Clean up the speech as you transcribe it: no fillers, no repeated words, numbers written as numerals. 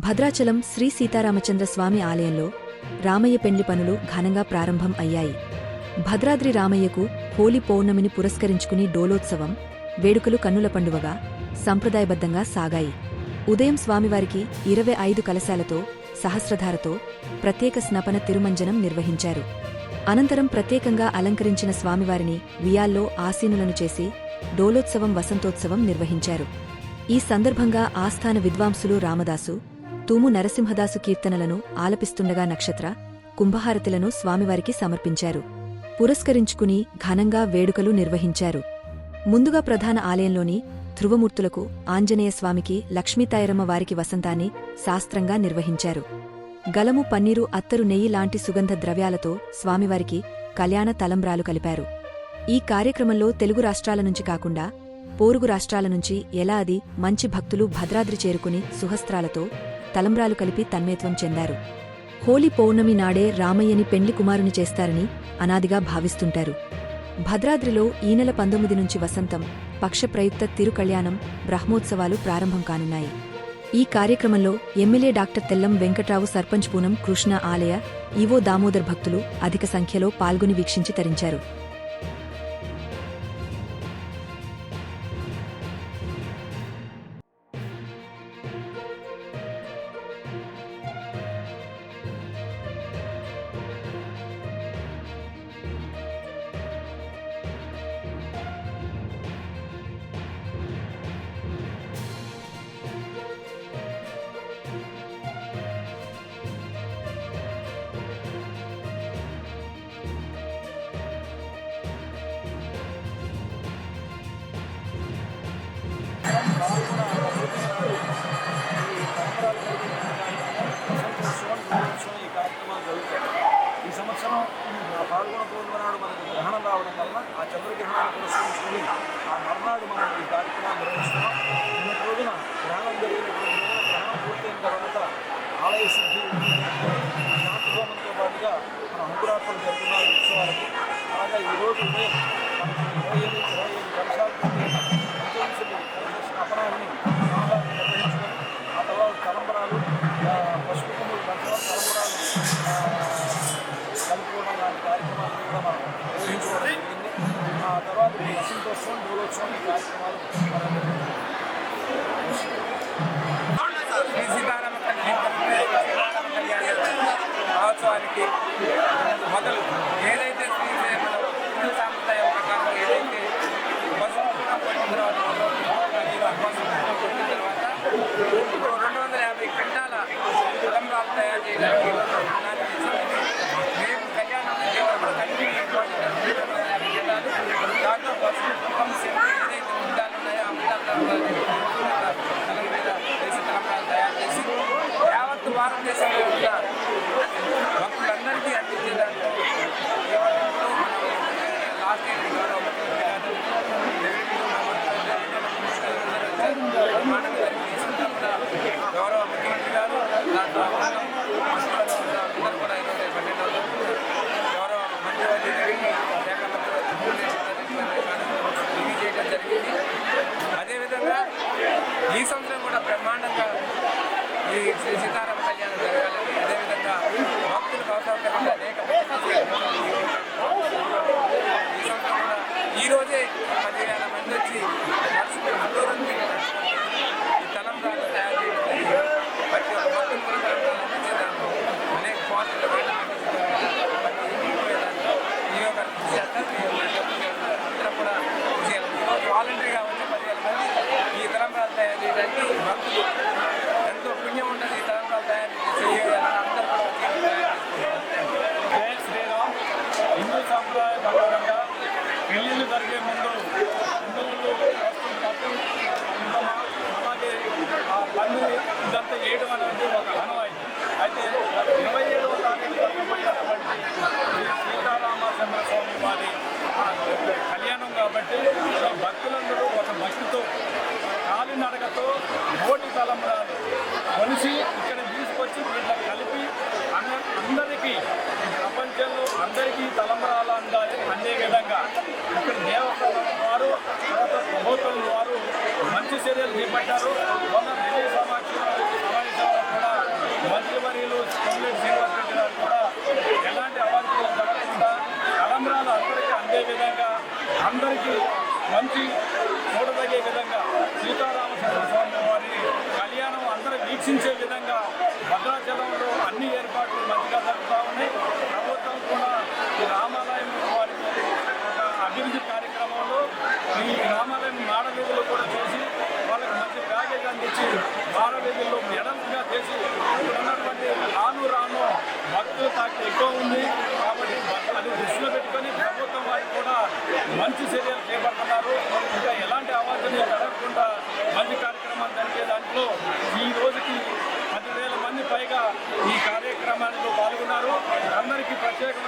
భద్రాచలం శ్రీ సీతారామచంద్ర స్వామి ఆలయంలో రామయ్య పెండ్లి పనులు ఘనంగా ప్రారంభం అయ్యాయి. భద్రాద్రి రామయ్యకు హోలీ పౌర్ణమిని పురస్కరించుకుని డోలోత్సవం వేడుకలు కన్నుల పండువగా సంప్రదాయబద్ధంగా సాగాయి. ఉదయం స్వామివారికి 25 కలశాలతో సహస్రధారతో ప్రత్యేక స్నపన తిరుమంజనం నిర్వహించారు. అనంతరం ప్రత్యేకంగా అలంకరించిన స్వామివారిని వియాల్లో ఆసీనులను చేసి డోలోత్సవం వసంతోత్సవం నిర్వహించారు. ఈ సందర్భంగా ఆస్థాన విద్వాంసులు రామదాసు, తూము నరసింహదాసు కీర్తనలను ఆలపిస్తుండగా నక్షత్ర, కుంభహారతులను స్వామివారికి సమర్పించారు. పురస్కరించుకుని ఘనంగా వేడుకలు నిర్వహించారు. ముందుగా ప్రధాన ఆలయంలోని ధ్రువమూర్తులకు ఆంజనేయస్వామికి లక్ష్మీతాయరమ్మ వారికి వసంతాన్ని శాస్త్రంగా నిర్వహించారు. గలము, పన్నీరు, అత్తరు, నెయ్యి లాంటి సుగంధ ద్రవ్యాలతో స్వామివారికి కళ్యాణ తలంబ్రాలు కలిపారు. ఈ కార్యక్రమంలో తెలుగు రాష్ట్రాల నుంచి కాకుండా పోరుగు రాష్ట్రాల నుంచి ఏలాది మంచి భక్తులు భద్రాద్రి చేరుకుని సుహస్త్రాలతో తలంబ్రాలు కలిపి తన్మయత్వం చెందారు. హోలీ పౌర్ణమి నాడే రామయ్యని పెండ్లి కుమారుని చేస్తారని అనాదిగా భావిస్తుంటారు. భద్రాద్రిలో ఈ నెల 19 నుంచి వసంతం పక్షప్రయుక్త తిరుకళ్యాణం బ్రహ్మోత్సవాలు ప్రారంభం కానున్నాయి. ఈ కార్యక్రమంలో ఎమ్మెల్యే డాక్టర్ తెల్లం వెంకట్రావు, సర్పంచ్ పూనం కృష్ణ, ఆలయ ఈవో దామోదర్ భక్తులు అధిక సంఖ్యలో పాల్గొని వీక్షించి తరించారు. ఈ సంవత్సరం పాల్గొన పౌర్ణమి నాడు మనకు గ్రహణం రావడం వల్ల ఆ చంద్రగ్రహణాన్ని పురస్కరించుకొని ఆ మర్నాడు మనం ఈ కార్యక్రమాన్ని నిర్వహిస్తున్నాం. నిన్నటి రోజున గ్రహణం జరిగినటువంటి గ్రహణం పూర్తయిన తర్వాత ఆలయ శుద్ధి శాంతిహోమంతో పాటుగా మన అంకురార్పణ జరుగుతున్న ఉత్సవాలకి అలాగే ఈరోజు ఉదయం మనకి 25 కలశాలతో పంచవింశతి స్నపనాన్ని స్నానాన్ని నిర్వహించుకొని ఆ తర్వాత తలంబరాలు, పసుపు కొమ్ములు తలంబరాలు కలుపుకోవడం లాంటి కార్యక్రమాలను కూడా మనం నిర్వహించుకోవడం జరిగింది. ఆ తర్వాత వసంతోత్సవం, డోలోత్సవం ఈ కార్యక్రమాలు మహోత్సవానికి మొదలు ఏదైతే హిందూ సాంప్రదాయం ప్రకారం ఏదైతే కొట్టిన తర్వాత 250 క్వింటాల తలంబ్రాలు తయారు చేయడానికి మేము కళ్యాణం దాంట్లో ఏదైతే ముద్దాలు ఉన్నాయో ఆ ముద్దాలు తల మీద వేసి తలంబ్రాలు తయారు చేసి యావత్తు భారతదేశంలో ఉన్న భక్తులందరికీ అందించే దాంట్లో లాస్ట్ ఇయర్ గౌరవ గౌరవ ముఖ్యమంత్రి గారు దాంట్లో అందరూ కూడా గౌరవ మంత్రివర్గ రివ్యూ చేయడం జరిగింది. అదేవిధంగా ఈ సంవత్సరం కూడా బ్రహ్మాండంగా ఈ శ్రీ సీతారామ కళ్యాణం జరగాలని, అదేవిధంగా భక్తులకు అవసరపడిన అనేక ఈ సంవత్సరం కూడా ఈరోజే 10,000 మంది వచ్చి ఈ తలంబ్రాలు తయారు చేయడం ప్రతి ఒక్క భక్తులు కూడా తలంబ్రాలు అందించేదాంట్లో అనేక పోస్టులు ఈ యొక్క అందరూ కూడా ఈరోజు వాలంటరీగా వచ్చి 10,000 మంది ఈ తలంబ్రాలు తయారు చేయడానికి భక్తులు ఎంతో పుణ్యం ఉంటుంది. ఈ తలంబ్రాలు తయారు చేయాలని అందరూ కూడా జై శ్రీరామ్. హిందూ సాంప్రదాయ ప్రకారంగా పెళ్లిళ్ళు జరిగే ముందు హిందువులు అలాగే ఆ పండు ఇదంతా వేయడం అనేది ఒక ఆనవాయితీ. అయితే 27వ తారీఖు జరగబోయేటువంటి సీతారామచంద్ర స్వామి వారి కళ్యాణం కాబట్టి భక్తులందరూ ఒక భక్తితో కాలినడకతో మోటి తలంబ్రాలు కొలిసి ఇక్కడ తీసుకొచ్చి వీళ్ళకి కలిపి అందరికీ ప్రపంచంలో అందరికీ తలంబ్రాలు అందే విధంగా ఇక్కడ దేవతల వారు, తర్వాత ప్రభుత్వం వారు మంచి చర్యలు చేపట్టారు. మొన్న ఢిల్లీ సమావేశంలో కూడా దర్శించే విధంగా భద్రాచలంలో అన్ని ఏర్పాట్లు మంచిగా జరుగుతూ ఉన్నాయి. ప్రభుత్వం కూడా ఈ రామాలయం వారికి ఒక అభివృద్ధి కార్యక్రమంలో ఈ రామాలయం మాడవీధులు కూడా చేసి వాళ్ళకి మంచి ప్యాకేజ్ అందించి మాడవీధుల్లో ఎడల్పుగా చేసి ఇక్కడ ఉన్నటువంటి రాను భక్తుల తాకి ఎక్కువ ఉంది కాబట్టి అది దృష్టిలో పెట్టుకొని ప్రభుత్వం వారికి కూడా మంచి చర్యలు చేపడుతున్నారు. ఇంకా ఎలాంటి అవాంఛనీయ జరగకుండా మంచి కార్యక్రమాలు జరిగే దాంట్లో ఈ రోజుకి 10,000 మంది పైగా ఈ కార్యక్రమాల్లో పాల్గొన్నారు. అందరికీ ప్రత్యేకమైన